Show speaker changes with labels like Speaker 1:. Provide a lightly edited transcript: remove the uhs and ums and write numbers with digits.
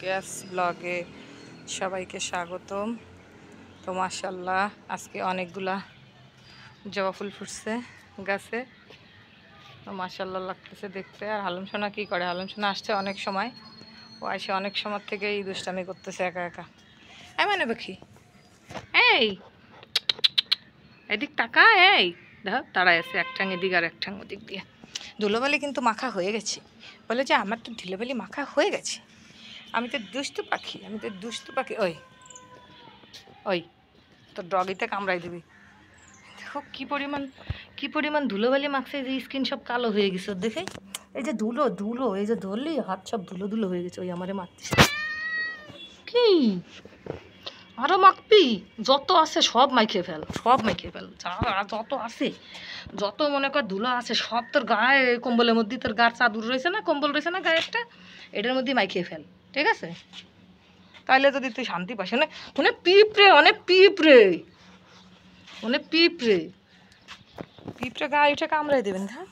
Speaker 1: Gas ব্লগে সবাইকে স্বাগতম। তো মাশাআল্লাহ আজকে অনেকগুলা জবা ফুল ফুটছে গাছে। তো মাশাআল্লাহ লাগতেছে দেখতে। আর হালুম সোনা কী করে? হালুম সোনা আসছে অনেক সময়, ও আসে অনেক সময় থেকে এই দুষ্টামি করতেছে একা একা। মানে পাখি এই এদিক তাকা, এই দেখো তারাই আছে এক ঠাং এদিক আর এক ঠাং ওদিক দিয়ে। ধুলোবালি কিন্তু মাখা হয়ে গেছে, বলে যে আমার তো ধুলোবালি মাখা হয়ে গেছে, আমি তো দুষ্টু পাখি, আমি তো দুষ্টু পাখি। ওই ওই তোর ডগিতে কামড়াই দিবি। দেখো কি পরিমাণ ধুলোবালি মাখছে, যে স্কিন সব কালো হয়ে গেছে ওর দেখে। এই যে ধুলো ধুলো, এই যে ধরলি হাত সব ধুলো ধুলো হয়ে গেছে। ওই আমারে মাখতেছে কি, আরও মাখবি? যত আছে সব মাইখে ফেল, সব মাইখে ফেল, যত আছে, যত মনে কর ধুলো আছে সব তোর গায়ে, কম্বলের মধ্যে, তোর গার চাদর রয়েছে না, কম্বল রয়েছে না গায়ে একটা, এটার মধ্যে মাইখে ফেল, ঠিক আছে? তাইলে যদি তুই শান্তি পাস। অনেক পিঁপড়ে, অনেক পিঁপড়ে, অনেক পিঁপড়ে, পিঁপড়ে গায়ে উঠে কামড়াই দেবেন। হ্যাঁ